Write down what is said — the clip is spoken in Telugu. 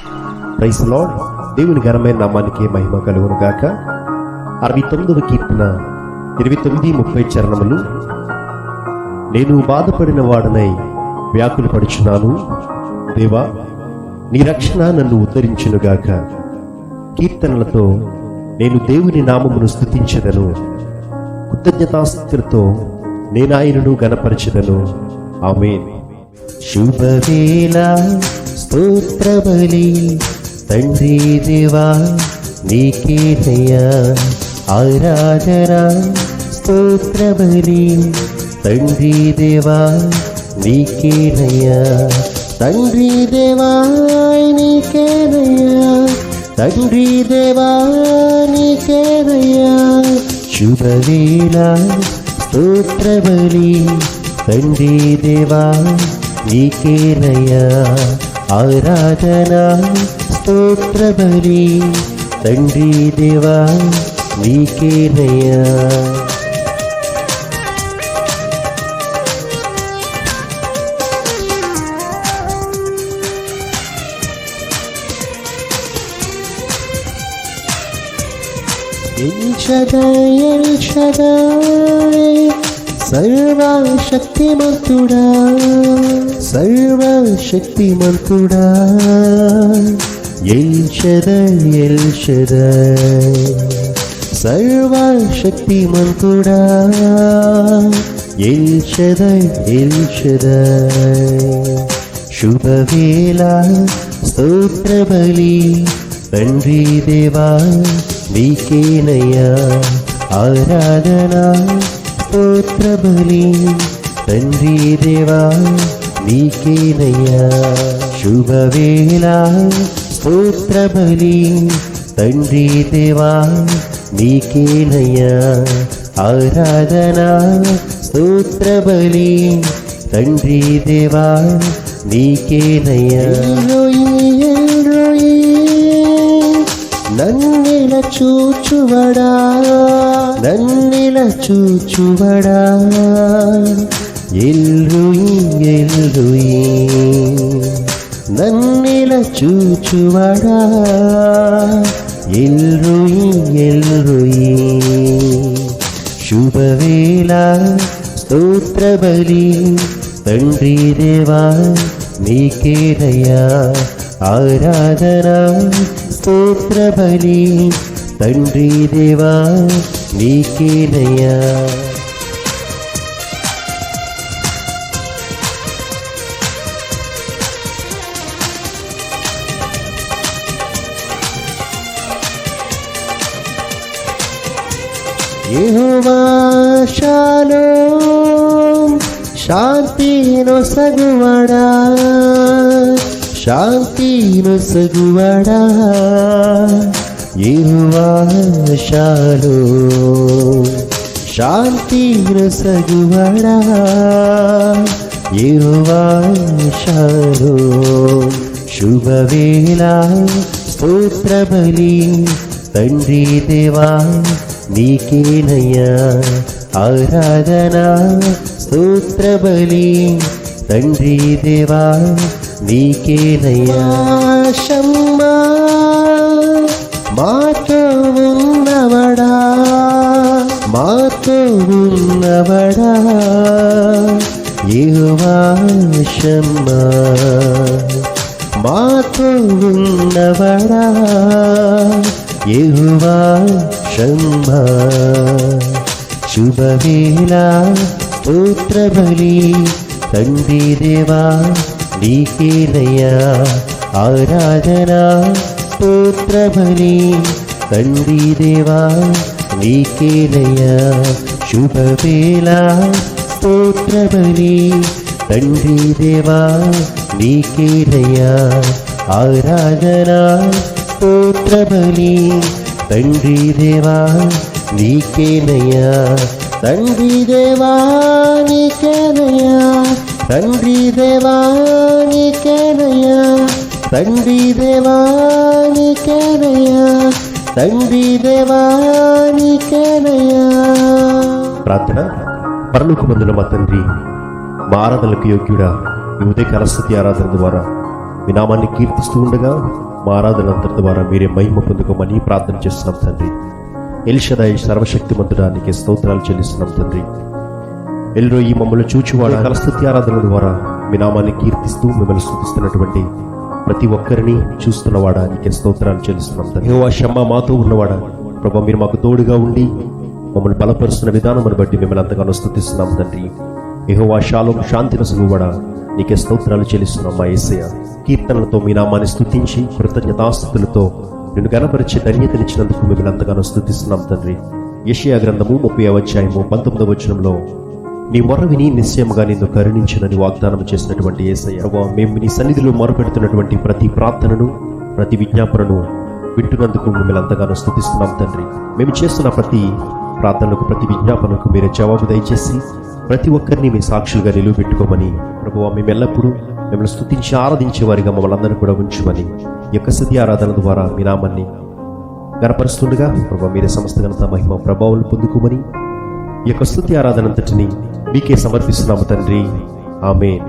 Praise lord. దేవుని ఘనమైన నామానికి మహిమ కలుగును గాక. 69వ కీర్తన 29-30 చరణములు. నేను బాధపడిన వాడనై వ్యాకులు పడుచున్నాను, దేవా నీ రక్షణ నన్ను ఉద్ధరించునుగాక. కీర్తనలతో నేను దేవుని నామమును స్తుతించెదను, కృతజ్ఞతాస్తుతులతో నేను ఆయనను గణపరచెదను. ఆమేన్. శుభవేళ స్తోత్రబలి తండ్రి దేవా నీకేనయ్యా ఆరాధన. స్తోత్రబలి తండ్రి దేవా నీకేనయ్యా. తండ్రి దేవా నీకేనయ్యా, తండ్రి దేవా నీకేనయ్యా. శుభవేళ స్తోత్రబలి తండ్రి దేవా నీకేనయ్యా ఆరాధన. స్తోత్రబలి తండ్రి దేవా నీకేనయ్యా. ఎల్ షదాయ్ సర్వశక్తిమంతుడా, సర్వశక్తిమంతుడా. ఎల్ షదాయ్ సర్వశక్తిమంతుడా. El Shaddai. శుభవేళ స్తోత్రబలి తండ్రి దేవా నీకేనయ్యా ఆరాధన. స్తోత్రబలి తండ్రి దేవా నీకేనయ్యా. శుభవేళ స్తోత్రబలి తండ్రి దేవా నీకేనయ్యా ఆరాధన. స్తోత్రబలి తండ్రి దేవా నీకేనయ్యా. నన్నిల చూచువడా, నన్నిల చూచువడా. ఎల్రుయి ఎల్రుయి నన్నిల చూచువడా. ఎల్రుయి ఎల్రుయి. శుభవేళ స్తోత్రబలి తండ్రి దేవా నీకేనయ్యా ఆరాధన. స్తోత్రబలి తండ్రి దేవా నీకేనయ్యా. యెహోవా షాలోమ్ శాంతినొసగువాడా, శాంతినొసగువాడా. యెహోవా షాలోమ్ శాంతినొసగువాడా. యెహోవా షాలోమ్. శుభవేళ స్తోత్రబలి తండ్రి దేవా నీకేనయ్యా ఆరాధన. స్తోత్రబలి తండ్రి దేవా నీకేనయ్యా. షమ్మా మాతో ఉన్నవడా, మాతో ఉన్నవడా. యెహోవా షమ్మా మాతో ఉన్నవడా. యెహోవా షమ్మా. శుభవేళ స్తోత్రబలి తండ్రి దేవా నీకేనయ్యా ఆరాధన. స్తోత్రబలి తండ్రి దేవా నీకేనయ్యా. శుభవేళ స్తోత్రబలి తండ్రి దేవా నీకేనయ్యా ఆరాధన. స్తోత్రబలి తండ్రి దేవా నీకేనయ్యా. తండ్రి దేవా నీకేనయ్యా, తండ్రి దేవా నీకేనయ్యా. తండ్రి దేవా నీకేనయ్యా, తండ్రి దేవా నీకేనయ్యా. ప్రార్థన. పరలోకమందున మా తండ్రి, మా ఆరాధనలకు యోగ్యుడా, ఈ ఉదయకాల స్తుతి ఆరాధన ద్వారా మీ నామాన్ని కీర్తిస్తూ ఉండగా మా ఆరాధన అంతటి ద్వారా మీరే మహిమ పొందుకోమని ప్రార్థన చేస్తున్నాం తండ్రి. ఎల్షదాయి సర్వశక్తిమంతుడానికి స్తోత్రాలు చెల్లిస్తున్నాం తండ్రి. ఎల్రోయి మమ్మల్ని చూచువాడ కలస్తుతి ఆరాధన ద్వారా మీ నామాన్ని కీర్తిస్తూ మిమ్మల్ని స్తుతిస్తున్నటువంటి ప్రతి ఒక్కరిని చూస్తున్నవాడా నీకే స్తోత్రాలు చెల్లిస్తున్నాం తండ్రి. యెహోవా షమ్మా మాతో ఉన్నవాడా ప్రభా, మీరు మాకు తోడుగా ఉండి మమ్మల్ని బలపరుస్తున్న విధానమును బట్టి మిమ్మల్ని అంతగానో స్తుతిస్తున్నాం తండ్రి. యెహోవా షాలోమ్ శాంతినసులువాడా నీకే స్తోత్రాలు చెల్లిస్తున్నాం మా యేసయ్య. కీర్తనలతో మీ నామాన్ని స్తుతించి కృతజ్ఞతాస్తుతులతో నిన్ను గణపరిచే ధన్యతనిచ్చినందుకు మిమ్మల్ని అంతగానో స్తుతిస్తున్నాం తండ్రి. యెషయా గ్రంథము 30వ అధ్యాయము 19వ వచనంలో నీ మొర విని నిశ్చయముగా నిన్ను కరుణించునని వాగ్దానం చేసినటువంటి యేసయ్య ప్రభువా, మేము నీ సన్నిధిలో మొరపెడుతున్నటువంటి ప్రతి ప్రార్థనను ప్రతి విజ్ఞాపనను వింటున్నందుకు మిమ్మల్ని అంతగానో స్తుతిస్తున్నాం తండ్రి. మేము చేస్తున్న ప్రతి ప్రార్థనకు ప్రతి విజ్ఞాపనకు మీరే జవాబు దయచేసి ప్రతి ఒక్కరిని మీ సాక్షులుగా నిలువబెట్టుకోమని ప్రభువా, మేము ఎల్లప్పుడూ మిమ్మల్ని స్తుతించి ఆరాధించే వారిగా మమ్మల్ని అందరినీ కూడా ఉంచుమని ఈ యొక్క స్తుతి ఆరాధన ద్వారా మీ నామాన్ని గణపరుస్తుండగా ప్రభువా, మీరే సమస్త ఘనత మహిమ ప్రభావాలు పొందుకోమని ఈ యొక్క స్తుతి ఆరాధన అంతటిని మీకే సమర్పిస్తున్నాము తండ్రి. ఆమేన్.